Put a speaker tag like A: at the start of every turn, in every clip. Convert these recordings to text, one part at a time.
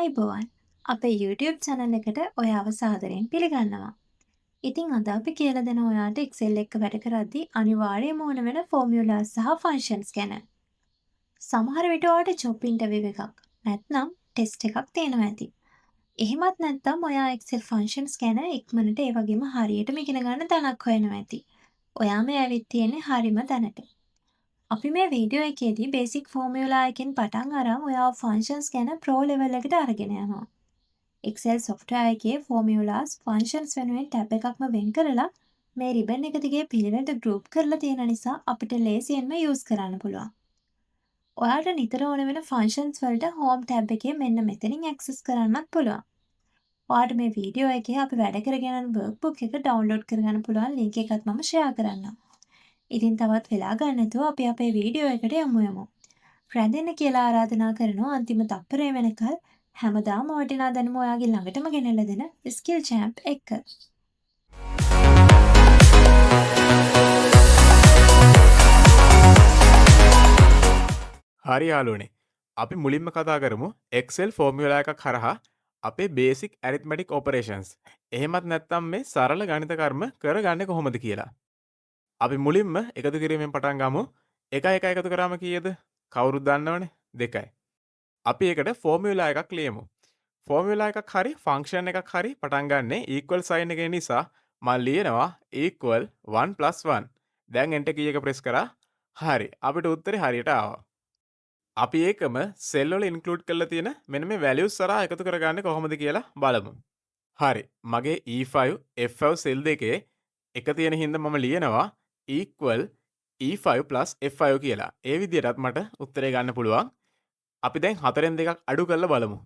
A: ආයිබෝවන් අපේ YouTube channel එකට ඔයාව සාදරයෙන් පිළිගන්නවා. ඉතින් අද අපි කියලා දෙන ඔයාට Excel එක වැඩ කරද්දී අනිවාර්යයෙන්ම ඕන වෙන formulas සහ functions ගැන. සමහර විට ඔයාට job interview එකක් නැත්නම් test එකක් තියෙනවා ඇති. එහෙමත් නැත්නම් ඔයා Excel functions ගැන ඉක්මනට ඒ වගේම හරියටම ඉගෙන ගන්න තැනක් හොයනවා ඇති. ඔයා මේ ඇවිත් තියෙන්නේ හරිම තැනට. අපි මේ වීඩියෝ එකේදී බේසික් ෆෝමියුලා එකෙන් පටන් අරන් ඔයාව ෆන්ක්ෂන්ස් ගැන ප්‍රෝ ලෙවල් එකට අරගෙන යනවා. Excel software එකේ formulas functions වෙනුවෙන් ටැබ් එකක්ම වෙන් කරලා මේ රිබන් එක දිගේ පිළිවෙලට group කරලා තියෙන නිසා අපිට ලේසියෙන්ම use කරන්න පුළුවන්. ඔයාට නිතර ඕන වෙන functions වලට home ටැබ් එකේ මෙන්න මෙතනින් access කරන්නත් පුළුවන්. ඔයාට මේ වීඩියෝ එකේ අපි වැඩ කරගෙන යන workbook එක download කරගන්න පුළුවන් link එකත් මම share කරන්නම්. ඉතින් තවත් වෙලා ගන්න නැතුව අපි අපේ වීඩියෝ එකට යමු. රැඳෙන්න කියලා ආරාධනා කරනවා අන්තිම තප්පරේ වෙනකල් හැමදාම වටිනා දැනුම ඔයාගේ ළඟටම ගෙනල්ලා දෙන ස්කිල් චැම්ප් එක්ක.
B: හරි යාළුවනේ. අපි මුලින්ම කතා කරමු Excel ෆෝමියුලා එකක් හරහා අපේ බේසික් ඇරිත්මැටික් ඔපරේෂන්ස්. එහෙමත් නැත්නම් මේ සරල ගණිත කර්ම කරගන්නේ කොහොමද කියලා. අපි මුලින්ම එකතු කිරීමෙන් පටන් ගමු. 1 1 එකතු කරාම කීයද? කවුරුත් දන්නවනේ 2යි. අපි ඒකට ෆෝමියුලා එකක් ලියමු. ෆෝමියුලා එකක් හරි ෆන්ක්ෂන් එකක් හරි පටන් ගන්නේ equal sign එකේ නිසා මම ලියනවා equal 1 + 1. දැන් enter කී එක ප්‍රෙස් කරා. හරි. අපිට උත්තරේ හරියට ආවා. අපි ඒකම සෙල් වල ඉන්ක්ලූඩ් කරලා තියෙන මෙන්න මේ values සරහා එකතු කරගන්නේ කොහොමද කියලා බලමු. හරි. මගේ E5 F5 සෙල් දෙකේ එක තියෙන හින්දා මම ලියනවා equal E5 + F5 කියලා. ඒ විදිහටත් මට උත්තරේ ගන්න පුළුවන්. අපි දැන් 4න් 2ක් අඩු කරලා බලමු.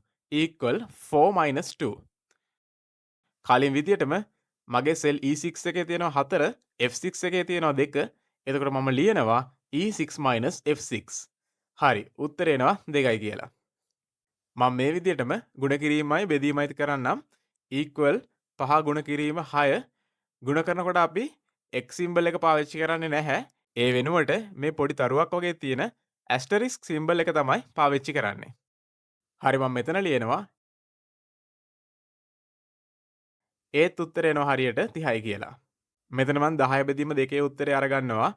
B: equal 4 - 2. කලින් විදිහටම මගේ සෙල් E6 එකේ තියෙනවා 4, F6 එකේ තියෙනවා 2. එතකොට මම ලියනවා E6 - F6. හරි. උත්තරේ එනවා 2යි කියලා. මම මේ විදිහටම ගුණ කිරීමයි බෙදීමයි කරන්නම්. equal 5 ගුණ කිරීම 6 ගුණ කරනකොට අපි x සිම්බල් එක පාවිච්චි කරන්නේ නැහැ. ඒ වෙනුවට මේ පොඩි තරුවක් වගේ තියෙන asterisk සිම්බල් එක තමයි පාවිච්චි කරන්නේ. හරි මම මෙතන ලියනවා ඒත් උත්තරේ එනවා හරියට 30යි කියලා. මෙතන මම 10 බෙදීම 2 උත්තරේ අරගන්නවා.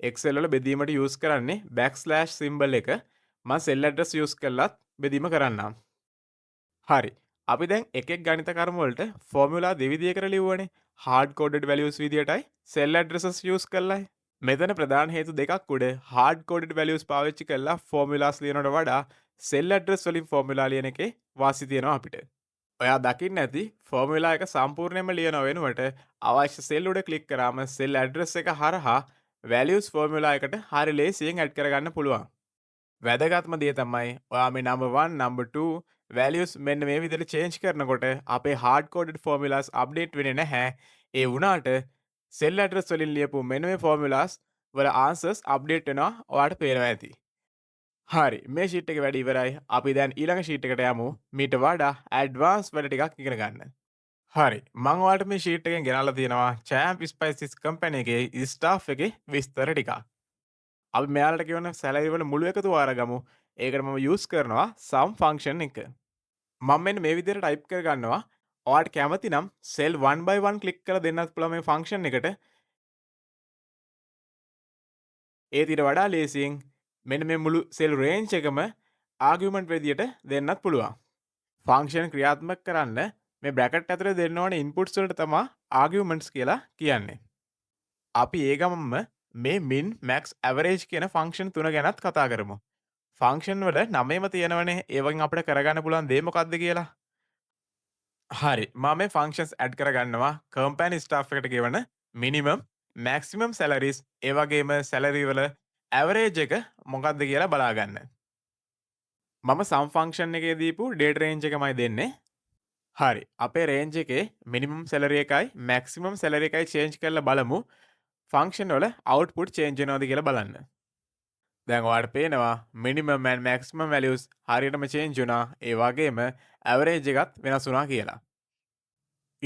B: Excel වල බෙදීමට use කරන්නේ backslash symbol එක. මම cell address use කරලත් බෙදීම කරන්නම්. හරි. අපි දැන් එකෙක් ගණිත කර්ම වලට ෆෝමියුලා දෙවිදියකට ලිව්වනේ. hard coded values විදියටයි cell addresses use කරලායි. මෙතන ප්‍රධාන හේතු දෙකක් උඩ hard coded values පාවිච්චි කරලා formulas ලියනවට වඩා cell address වලින් formula ලියන එකේ වාසි තියෙනවා අපිට. ඔයා දකින්න ඇති ෆෝමියුලා එක සම්පූර්ණයෙන්ම ලියන වෙනුවට අවශ්‍ය සෙල් උඩ ක්ලික් කරාම සෙල් ඇඩ්‍රස් එක හරහා values ෆෝමියුලා එකට හරි ලේසියෙන් ඇඩ් කරගන්න පුළුවන්. වැදගත්ම දේ තමයි ඔයා මේ number 1 number 2 values මෙන්න මේ විදිහට change කරනකොට අපේ hard coded formulas update වෙන්නේ නැහැ. ඒ වුණාට සෙල් ඇඩ්‍රස් වලින් ලියපු මෙන්න මේ formulas වල answers update වෙනවා ඔයාට පේනවා ඇති. හරි මේ ෂීට් එක වැඩ ඉවරයි. අපි දැන් ඊළඟ ෂීට් එකට යමු. මීට වඩා ඇඩ්වාන්ස් වැඩ ටිකක් ඉගෙන ගන්න. හරි මම ඔයාලට මේ ෂීට් එකෙන් ගෙනල්ලා තියෙනවා Champ Spices කම්පැනි එකේ ස්ටාෆ් එකේ විස්තර ටිකක්. අපි මෙයාලට කියවන සැලරි වල මුළු එකතුව අරගමු. ඒකට මම යූස් කරනවා sum function එක. මම මෙන්න මේ විදිහට ටයිප් කරගන්නවා. ඔයාලට කැමති නම් cell 1 by 1 ක්ලික් කරලා දෙන්නත් පුළුවන් මේ ෆන්ක්ෂන් එකට. ඒත් ඊට වඩා ලේසියෙන් මෙන්න මේ මුළු සෙල් රේන්ජ් එකම ආගියුමන්ට් විදියට දෙන්නත් පුළුවන්. ෆන්ක්ෂන් ක්‍රියාත්මක කරන්න මේ බ්‍රැකට් ඇතුලේ දෙන්න ඕනේ ඉන්පුට්ස් වලට තමයි ආගියුමන්ට්ස් කියලා කියන්නේ. අපි ඒ ගමන්ම මේ min max average කියන ෆන්ක්ෂන් තුන ගැනත් කතා කරමු. ෆන්ක්ෂන් වල නමේම තියෙනවනේ ඒ වගේ අපිට කරගන්න පුළුවන් දේ මොකක්ද කියලා. හරි මම මේ ෆන්ක්ෂන්ස් ඇඩ් කරගන්නවා කම්පැනි ස්ටාෆ් එකට ගෙවන මිනිමම් මැක්සිමම් සැලරිස් ඒ වගේම සැලරි වල ඇවරේජ් එක මොකක්ද කියලා බලාගන්න. මම සම් ෆන්ක්ෂන් එකේ දීපු ඩේටා රේන්ජ් එකමයි දෙන්නේ. හරි අපේ රේන්ජ් එකේ මිනිමම් සැලරි එකයි මැක්සිමම් සැලරි එකයි චේන්ජ් කරලා බලමු ෆන්ක්ෂන් වල අවුට්පුට් චේන්ජ් වෙනවද කියලා බලන්න. දැන් ඔයාලට පේනවා මිනිමම් and maximum values හරියටම චේන්ජ් වුණා. ඒ වගේම ඇවරේජ් එකත් වෙනස් වුණා කියලා.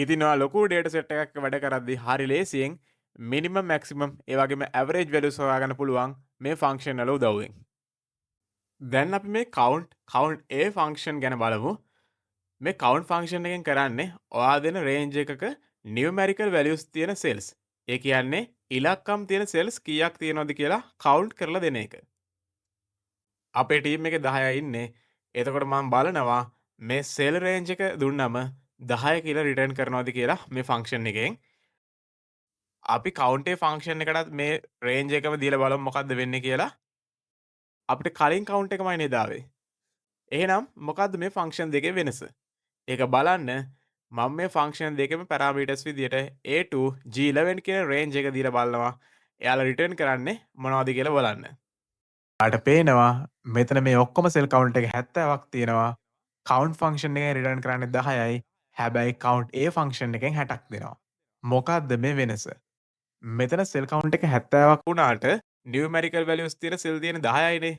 B: ඉතින් ඔයා ලොකු ඩේටා සෙට් එකක් වැඩ කරද්දී හරි ලේසියෙන් මිනිමම් මැක්සිමම් ඒ වගේම ඇවරේජ් වැලියුස් හොයාගන්න පුළුවන් මේ ෆන්ක්ෂන් වල උදව්වෙන්. දැන් අපි මේ count A ෆන්ක්ෂන් ගැන බලමු. මේ කවුන්ට් ෆන්ක්ෂන් එකෙන් කරන්නේ ඔයා දෙන රේන්ජ් එකක නියුමරිකල් වැලියුස් තියෙන සෙල්ස්. ඒ කියන්නේ ඉලක්කම් තියෙන සෙල්ස් කීයක් තියෙනවද කියලා කවුන්ට් කරලා දෙන එක. අපේ ටීම් එකේ 10 ඉන්නේ. එතකොට මම බලනවා මේ සෙල් රේන්ජ් එක දුන්නම 10 කියලා රිටර්න් කරනවද කියලා මේ ෆන්ක්ෂන් එකෙන්. අපි කවුන්ටේ ෆන්ක්ෂන් එකටත් මේ රේන්ජ් එකම දීලා බලමු මොකද්ද වෙන්නේ කියලා. අපිට කලින් කවුන්ට් එකමයි නේද ආවේ. එහෙනම් මොකද්ද මේ ෆන්ක්ෂන් දෙකේ වෙනස? ඒක බලන්න මම මේ ෆන්ක්ෂන් දෙකම පැරාමීටර්ස් විදියට A2 G11 කියන රේන්ජ් එක දීලා බලනවා. එයාලා රිටර්න් කරන්නේ මොනවද කියලා බලන්න. ඔයාලට පේනවා මෙතන මේ ඔක්කොම සෙල් කවුන්ට් එක 70ක් තියෙනවා. කවුන්ට් ෆන්ක්ෂන් එකෙන් රිටර්න් කරන්නේ 10යි. හැබැයි කවුන්ට් A ෆන්ක්ෂන් එකෙන් 60ක් දෙනවා. මොකද්ද මේ වෙනස? මෙතන සෙල් කවුන්ට් එක 70ක් වුණාට නියුමරිකල් වැලියුස් තියෙන සෙල් තියෙන 10යිනේ.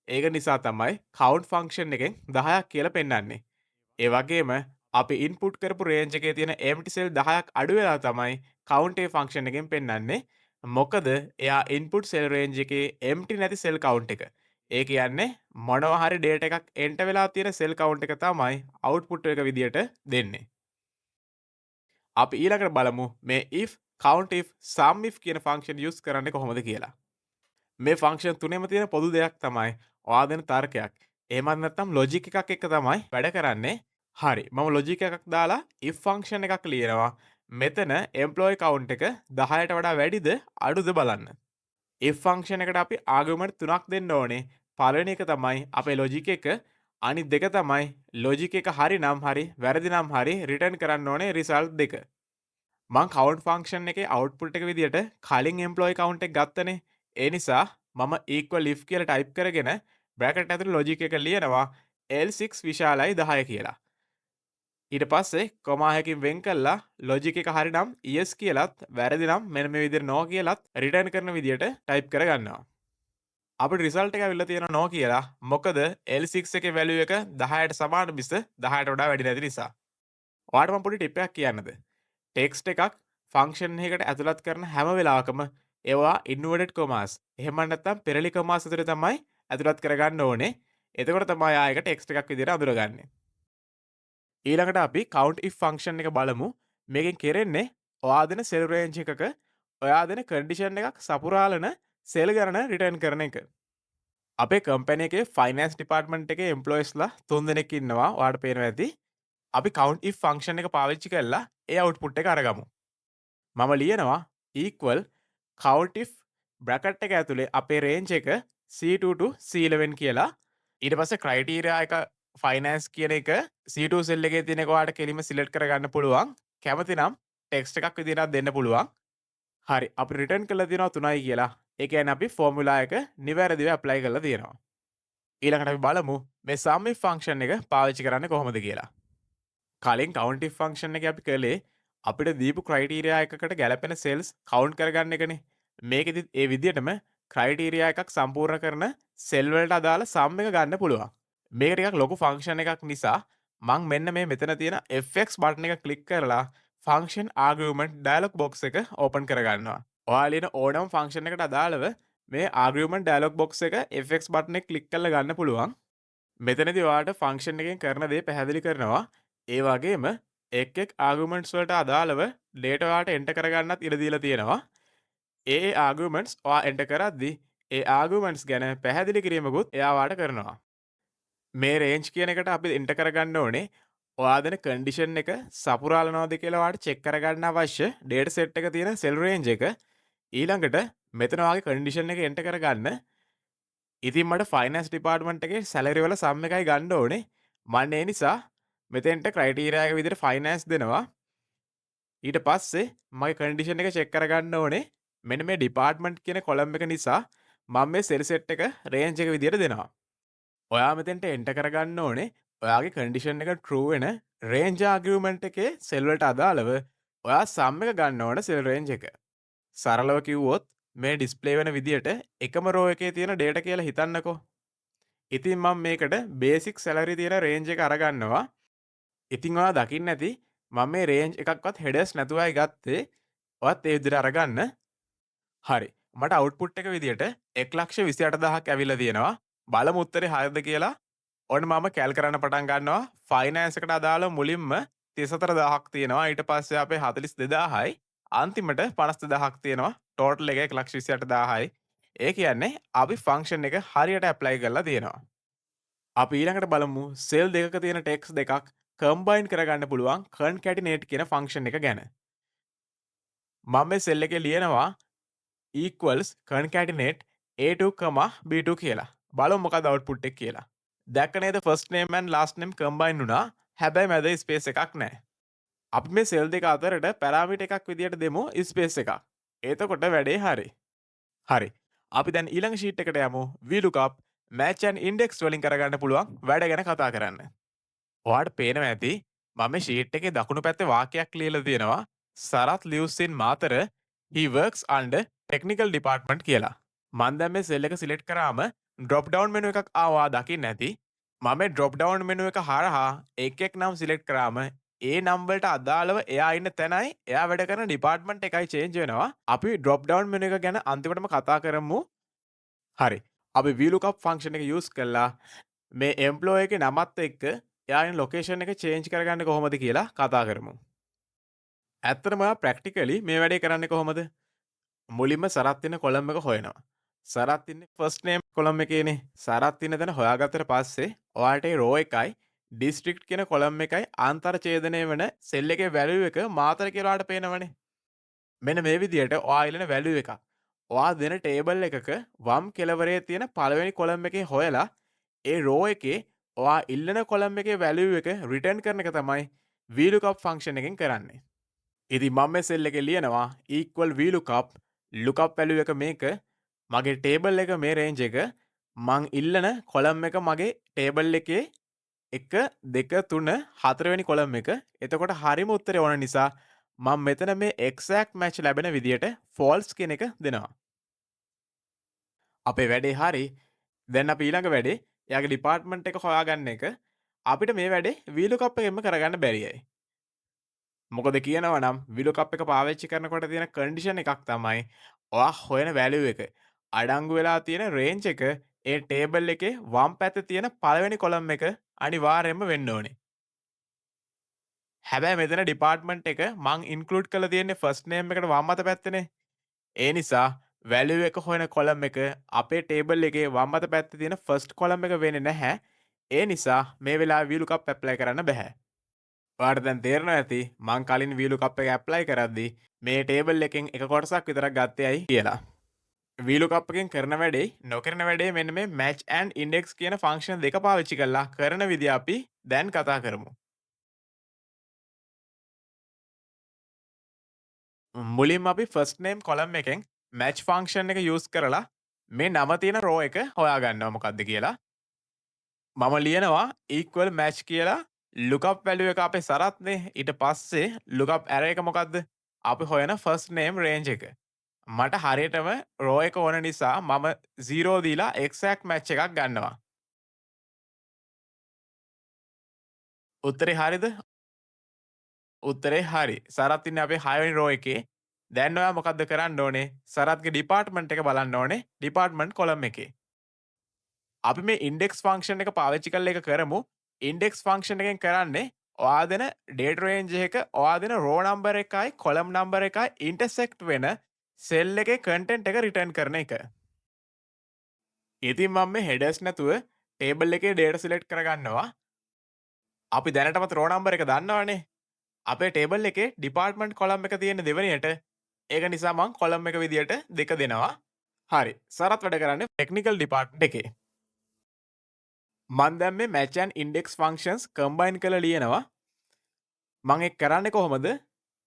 B: ඒක නිසා තමයි කවුන්ට් ෆන්ක්ෂන් එකෙන් 10ක් කියලා පෙන්වන්නේ. ඒ වගේම අපි ඉන්පුට් කරපු රේන්ජ් එකේ තියෙන empty cell 10ක් අඩු වෙලා තමයි count a function එකෙන් පෙන්වන්නේ. මොකද එයා input cell range එකේ empty නැති cell count එක. ඒ කියන්නේ මොනවා හරි data එකක් enter වෙලා තියෙන cell count එක තමයි output එක විදියට දෙන්නේ. අපි ඊළඟට බලමු මේ if, count if, sum if කියන function use කරන්නේ කොහොමද කියලා. මේ ෆන්ක්ෂන් තුනෙම තියෙන පොදු දෙයක් තමයි ඔයා දෙන තර්කයක්. එහෙමත් නැත්නම් ලොජික් එකක් එක්ක තමයි වැඩ කරන්නේ. හරි. මම ලොජික් එකක් දාලා if ෆන්ක්ෂන් එකක් ලියනවා. මෙතන එම්ප්ලොයි කවුන්ට් එක 10ට වඩා වැඩිද අඩුද බලන්න. if ෆන්ක්ෂන් එකට අපි ආගමන්ට් තුනක් දෙන්න ඕනේ. පළවෙනි එක තමයි අපේ ලොජික් එක. අනිත් දෙක තමයි ලොජික් එක හරි නම් හරි වැරදි නම් හරි රිටර්න් කරන්න ඕනේ රිසල්ට් දෙක. මං කවුන්ට් ෆන්ක්ෂන් එකේ අවුට්පුට් එක විදියට කලින් එම්ප්ලොයි කවුන්ට් එක ගත්තනේ. ඒ නිසා මම equal if කියලා ටයිප් කරගෙන බ්‍රැකට් ඇතුලේ ලොජික් එක ලියනවා L6 විශාලයි 10 කියලා. ඊට පස්සේ කොමා එකකින් වෙන් කළා ලොජික් එක හරි නම් yes කියලාත් වැරදි නම් මෙන්න මේ විදිහට no කියලාත් රිටර්න් කරන විදියට ටයිප් කරගන්නවා. අපිට රිසල්ට් එක ඇවිල්ලා තියෙනවා no කියලා. මොකද L6 එකේ වැලියු එක 10ට සමාන මිස 10ට වඩා වැඩි නැති නිසා. ඔයාලට මම පොඩි ටිප් එකක් කියන්නද? ටෙක්ස්ට් එකක් ෆන්ක්ෂන් එකකට ඇතුළත් කරන හැම වෙලාවකම ඒවා ඉන්වර්ටඩ් කොමාස් එහෙම නැත්නම් පෙරලි කොමාස් විතර තමයි ඇතුළත් කරගන්න ඕනේ. එතකොට තමයි ආයෙක ටෙක්ස්ට් එකක් විදිහට අඳුරගන්නේ. ඊළඟට අපි count if ෆන්ක්ෂන් එක බලමු. මේකෙන් කෙරෙන්නේ ඔයා දෙන සෙල් රේන්ජ් එකක ඔයා දෙන කන්ඩිෂන් එකක් සපුරාලන සෙල් ගණන රිටර්න් කරන එක. අපේ කම්පැනි එකේ ෆයිනෑන්ස් ඩිපාර්ට්මන්ට් එකේ එම්ප්ලොයිස්ලා 3 දෙනෙක් ඉන්නවා. ඔයාලට පේනවා ඇති. අපි count if ෆන්ක්ෂන් එක පාවිච්චි කරලා ඒ අවුට්පුට් එක අරගමු. මම ලියනවා equal count if බ්‍රැකට් එක ඇතුලේ අපේ රේන්ජ් එක C2 to C11 කියලා. ඊට පස්සේ ක්‍රයිටීරියා එක ෆයිනෑන්ස් කියන එක C2 සෙල් එකේ තියෙන එක ඔයාලට කෙලින්ම සිලෙක්ට් කරගන්න පුළුවන්. කැමති නම් ටෙක්ස්ට් එකක් විදිහට දෙන්න පුළුවන්. හරි. අපි රිටර්න් කරලා තියෙනවා 3යි කියලා. ඒ කියන්නේ අපි ෆෝමියුලා එක නිවැරදිව ඇප්ලයි කරලා තියෙනවා. ඊළඟට අපි බලමු මේ sum if ෆන්ක්ෂන් එක පාවිච්චි කරන්නේ කොහොමද කියලා. කලින් count if ෆන්ක්ෂන් එක අපි කළේ අපිට දීපු ක්‍රයිටීරියා එකකට ගැලපෙන සෙල්ස් කවුන්ට් කරගන්න එකනේ. මේකෙදිත් ඒ විදිහටම ක්‍රයිටීරියා එකක් සම්පූර්ණ කරන සෙල් වලට අදාළ සම් එක ගන්න පුළුවන්. මේක ටිකක් ලොකු ෆන්ක්ෂන් එකක් නිසා මං මෙන්න මේ මෙතන තියෙන fx බටන් එක ක්ලික් කරලා ෆන්ක්ෂන් ආගියුමන්ට් ඩයලොග් බොක්ස් එක ඕපන් කරගන්නවා. ඔයාලා ලියන ඕනම ෆන්ක්ෂන් එකට අදාළව මේ ආගියුමන්ට් ඩයලොග් බොක්ස් එක fx බටන් එක ක්ලික් කරලා ගන්න පුළුවන්. මෙතනදී ඔයාලට ෆන්ක්ෂන් එකෙන් කරන දේ පැහැදිලි කරනවා. ඒ වගේම එක් ආගියුමන්ට්ස් වලට අදාළව ඩේටා ඔයාලට එන්ටර් කරගන්නත් ඉඩ දීලා තියෙනවා. ඒ ආගියුමන්ට්ස් ඔයා එන්ටර් කරද්දී ඒ ආගියුමන්ට්ස් ගැන පැහැදිලි කිරීමකුත් එයා ඔයාලට කරනවා. මේ රේන්ජ් කියන එකට අපි එන්ටර් කරගන්න ඕනේ ඔයා දෙන කන්ඩිෂන් එක සපුරාලනවද කියලා ඔයාලට චෙක් කරගන්න අවශ්‍ය ඩේටා සෙට් එක තියෙන සෙල් රේන්ජ් එක. ඊළඟට මෙතන ඔයාගේ කන්ඩිෂන් එක එන්ටර් කරගන්න. ඉතින් මට ෆයිනෑන්ස් ඩිපාර්ට්මන්ට් එකේ සැලරි වල සම් එකයි ගන්න ඕනේ. මම ඒ නිසා මෙතෙන්ට ක්‍රයිටීරියා එක විදිහට ෆයිනෑන්ස් දෙනවා. ඊට පස්සේ මගේ කන්ඩිෂන් එක චෙක් කරගන්න ඕනේ. මෙන්න මේ ඩිපාර්ට්මන්ට් කියන කොලම් එක නිසා මම මේ සෙල් සෙට් එක රේන්ජ් එක විදිහට දෙනවා. ඔයා මෙතෙන්ට එන්ටර් කරගන්න ඕනේ ඔයාගේ කන්ඩිෂන් එක true වෙන රේන්ජ් ආගියුමන්ට් එකේ සෙල් වලට අදාළව ඔයා සම් එක ගන්න ඕන සෙල් රේන්ජ් එක. සරලව කිව්වොත් මේ ඩිස්ප්ලේ වෙන විදිහට එකම රෝ එකේ තියෙන ඩේටා කියලා හිතන්නකෝ. ඉතින් මම මේකට බේසික් සැලරි තියෙන රේන්ජ් එක අරගන්නවා. ඉතින් ඔයා දකින්න ඇති මම මේ රේන්ජ් එකක්වත් හෙඩර්ස් නැතුවයි ගත්තේ. ඔයත් ඒ විදිහට අරගන්න. හරි. මට අවුට්පුට් එක විදිහට 1,28,000ක් ඇවිල්ලා තියෙනවා. බලමු උත්තරේ හරියද කියලා. ඔන්න මම කැල් කරන්න පටන් ගන්නවා ෆයිනෑන්ස් එකට අදාළ මුලින්ම 34000ක් තියෙනවා. ඊට පස්සේ අපේ 42000යි අන්තිමට 52000ක් තියෙනවා. ටෝටල් එක 128000යි. ඒ කියන්නේ අපි ෆන්ක්ෂන් එක හරියට ඇප්ලයි කරලා තියෙනවා. අපි ඊළඟට බලමු සෙල් දෙකක තියෙන ටෙක්ස් දෙකක් කම්බයින් කරගන්න පුළුවන් කන්කැටිනේට් කියන ෆන්ක්ෂන් එක ගැන. මම මේ සෙල් එකේ ලියනවා equals concatenate a2, b2 කියලා. බලමු මොකද අවුට්පුට් එක කියලා. දැක්ක නේද first name and last name combine වුණා. හැබැයි මැද ස්පේස් එකක් නැහැ. අපි මේ සෙල් දෙක අතරට පැරාමීටර් එකක් විදියට දෙමු ස්පේස් එකක්. එතකොට වැඩේ හරි. හරි. අපි දැන් ඊළඟ ෂීට් එකට යමු. VLOOKUP match and index වලින් කරගන්න පුළුවන් වැඩ ගැන කතා කරන්න. ඔයාට පේනවා ඇති මම මේ ෂීට් එකේ දකුණු පැත්තේ වාක්‍යයක් ලියලා තියෙනවා. Sarath lives in Matara he works under technical department කියලා. මම දැන් මේ සෙල් එක සිලෙක්ට් කරාම drop down menu එකක් ආවා දකින්න ඇති. මම මේ drop down menu එක හරහා එක් එක් නම් සිලෙක්ට් කරාම ඒ නම් වලට අදාළව එයා ඉන්න තැනයි එයා වැඩ කරන ඩිපාර්ට්මන්ට් එකයි චේන්ජ් වෙනවා. අපි drop down menu එක ගැන අන්තිමටම කතා කරමු. හරි. අපි VLOOKUP ෆන්ක්ෂන් එක යූස් කරලා මේ එම්ප්ලොයි එකේ නමත් එක්ක එයා ඉන්න ලොකේෂන් එක චේන්ජ් කරගන්නේ කොහොමද කියලා කතා කරමු. ඇත්තටම ප්‍රැක්ටිකලි මේ වැඩේ කරන්නේ කොහොමද? මුලින්ම සරත් ඉන්න කොලම් එක හොයනවා. සරත් ඉන්නේ ෆස්ට් නේම් කොලම් එකේනේ. සරත් ඉන්න තැන හොයාගත්තට පස්සේ ඔයාලට ඒ රෝ එකයි ඩිස්ට්‍රික්ට් කියන කොලම් එකයි ආන්තර ඡේදනය වෙන සෙල් එකේ වැලියු එක මාතර කියලා ඔයාලට පේනවනේ. මෙන්න මේ විදිහට ඔයා ඉල්ලන වැලියු එක. ඔයා දෙන ටේබල් එකක වම් කෙළවරේ තියෙන පළවෙනි කොලම් එකේ හොයලා ඒ රෝ එකේ ඔයා ඉල්ලන කොලම් එකේ වැලියු එක රිටර්න් කරන එක තමයි VLOOKUP ෆන්ක්ෂන් එකෙන් කරන්නේ. ඉතින් මම මේ සෙල් එකේ ලියනවා equal VLOOKUP lookup value එක මේක මගේ ටේබල් එක මේ රේන්ජ් එක මං ඉල්ලන කොලම් එක මගේ ටේබල් එකේ 1 2 3 4 වෙනි කොලම් එක. එතකොට හරිම උත්තරේ ඕන නිසා මම මෙතන මේ exact match ලැබෙන විදියට false කියන එක දෙනවා. අපේ වැඩේ හරි. දැන් අපි ඊළඟ වැඩේ එයාගේ ඩිපාර්ට්මන්ට් එක හොයාගන්න එක. අපිට මේ වැඩේ VLOOKUP එකෙන්ම කරගන්න බැරියයි. මොකද කියනවා නම් VLOOKUP එක පාවිච්චි කරනකොට තියෙන කන්ඩිෂන් එකක් තමයි ඔයා හොයන වැලියු එක අඩංගු වෙලා තියෙන රේන්ජ් එක ඒ ටේබල් එකේ වම් පැත්තේ තියෙන පළවෙනි කොලම් එක අනිවාර්යයෙන්ම වෙන්න ඕනේ. හැබැයි මෙතන ඩිපාර්ට්මන්ට් එක මං ඉන්ක්ලූඩ් කරලා තියෙන්නේ ෆස්ට් නේම් එකට වම් අත පැත්තේනේ. ඒ නිසා වැලියු එක හොයන කොලම් එක අපේ ටේබල් එකේ වම් අත පැත්තේ තියෙන ෆස්ට් කොලම් එක වෙන්නේ නැහැ. ඒ නිසා මේ වෙලාවේ VLOOKUP ඇප්ලයි කරන්න බෑ. ඔයාට දැන් තේරෙනවා ඇති මං කලින් VLOOKUP එක ඇප්ලයි කරද්දී මේ ටේබල් එකෙන් එක කොටසක් විතරක් ගත්තේ ඇයි කියලා. VLOOKUP එකෙන් කරන වැඩේ නොකරන වැඩේ මෙන්න මේ match and index කියන ෆන්ක්ෂන් දෙක පාවිච්චි කරලා කරන විදිය අපි දැන් කතා කරමු. මුලින්ම අපි first name column එකෙන් match ෆන්ක්ෂන් එක යූස් කරලා මේ නම තියෙන row එක හොයාගන්නවා මොකක්ද කියලා. මම ලියනවා equal match කියලා lookup value එක අපේ සරත්නේ. ඊට පස්සේ lookup array එක මොකද්ද? අපි හොයන first name range එක. මට හරියටම row එක ඕන නිසා මම 0 දීලා exact match එකක් ගන්නවා. උත්තරේ හරිද? උත්තරේ හරි. සරත් ඉන්නේ අපේ 6 වෙනි row එකේ. දැන් ඔයා මොකද්ද කරන්න ඕනේ? සරත්ගේ ඩිපාර්ට්මන්ට් එක බලන්න ඕනේ. ඩිපාර්ට්මන්ට් කොලම් එකේ. අපි මේ ඉන්ඩෙක්ස් ෆන්ක්ෂන් එක පාවිච්චි කරලා එක කරමු. ඉන්ඩෙක්ස් ෆන්ක්ෂන් එකෙන් කරන්නේ ඔයා දෙන ඩේටා රේන්ජ් එක ඔයා දෙන රෝ නම්බර් එකයි කොලම් නම්බර් එකයි ඉන්ටර්සෙක්ට් වෙන සෙල් එකේ කන්ටෙන්ට් එක රිටර්න් කරන එක. ඉතින් මම මේ හෙඩර්ස් නැතුව ටේබල් එකේ ඩේටා සිලෙක්ට් කරගන්නවා. අපි දැනටමත් රෝ නම්බර් එක දන්නවනේ. අපේ ටේබල් එකේ ඩිපාර්ට්මන්ට් කොලම් එක තියෙන දෙවෙනියට. ඒක නිසා මම කොලම් එක විදියට 2 දෙනවා. හරි. සරත් වැඩ කරන්නේ ටෙක්නිකල් ඩිපාර්ට්මන්ට් එකේ. මන් දැන් මේ match and index functions combine කරලා ලියනවා. මම ඒක කරන්නේ කොහොමද?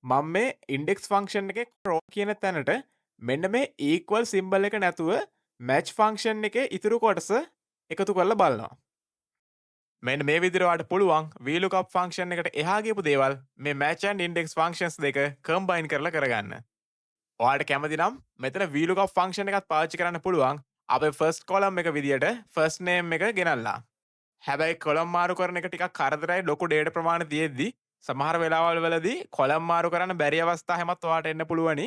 B: මම මේ index function එකේ row කියන තැනට මෙන්න මේ equal symbol එක නැතුව match function එකේ ඉතුරු කොටස එකතු කරලා බලනවා. මෙන්න මේ විදිහට ඔයාලට පුළුවන් VLOOKUP function එකට එහා ගියපු දේවල් මේ match and index functions දෙක combine කරලා කරගන්න. ඔයාලට කැමති නම් මෙතන VLOOKUP function එකත් පාවිච්චි කරන්න පුළුවන්. අපේ first column එක විදියට first name එක ගෙනල්ලා. හැබැයි කොලම් මාරු කරන එක ටිකක් කරදරයි ලොකු ඩේටා ප්‍රමාණය තියෙද්දි සමහර වෙලාවල් වලදී කොලම් මාරු කරන්න බැරි අවස්ථා හැමත් ඔයාට එන්න පුළුවනි.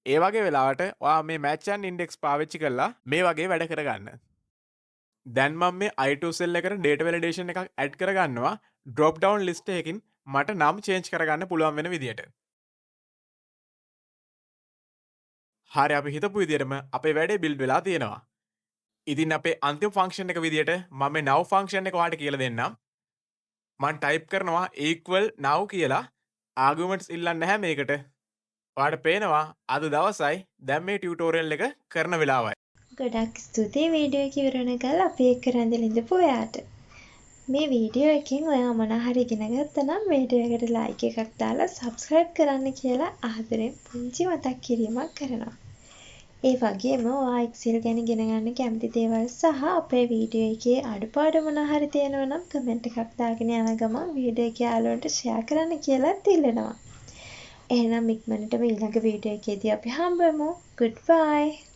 B: ඒ වගේ වෙලාවට ඔයා මේ match and index පාවිච්චි කරලා මේ වගේ වැඩ කරගන්න. දැන් මම මේ i2 සෙල් එකට data validation එකක් ඇඩ් කරගන්නවා drop down list එකකින් මට නම් change කරගන්න පුළුවන් වෙන විදියට. හරි අපි හිතපු විදියටම අපේ වැඩේ build වෙලා තියෙනවා. ඉතින් අපේ අන්තිම ෆන්ක්ෂන් එක විදියට මම මේ now ෆන්ක්ෂන් එක ඔයාලට කියලා දෙන්නම්. මම ටයිප් කරනවා equal now කියලා arguments ඉල්ලන්නේ නැහැ මේකට. ඔයාලට පේනවා අද දවසයි දැන් මේ ටියුටෝරියල් එක කරන වෙලාවයි.
A: ගොඩක් ස්තුතියි වීඩියෝ එක ඉවර වෙනකල් අපි එක්ක රැඳිලා ඉඳපු ඔයාට. මේ වීඩියෝ එකෙන් ඔයා මොන හරි ඉගෙන ගත්තා නම් වීඩියෝ එකට ලයික් එකක් දාලා සබ්ස්ක්‍රයිබ් කරන්න කියලා ආදරෙන් පුංචි මතක් කිරීමක් කරනවා. ඒ වගේම ඔයා Excel ගැන ඉගෙන ගන්න කැමති දේවල් සහ අපේ වීඩියෝ එකේ අඩුපාඩු මොන හරි තියෙනවා නම් කමෙන්ට් එකක් දාගෙන යන ගමන් වීඩියෝ එක යාළුවන්ට ෂෙයා කරන්න කියලාත් ඉල්ලනවා. එහෙනම් ඉක්මනටම ඊළඟ වීඩියෝ එකේදී අපි හම්බ වෙමු. Goodbye.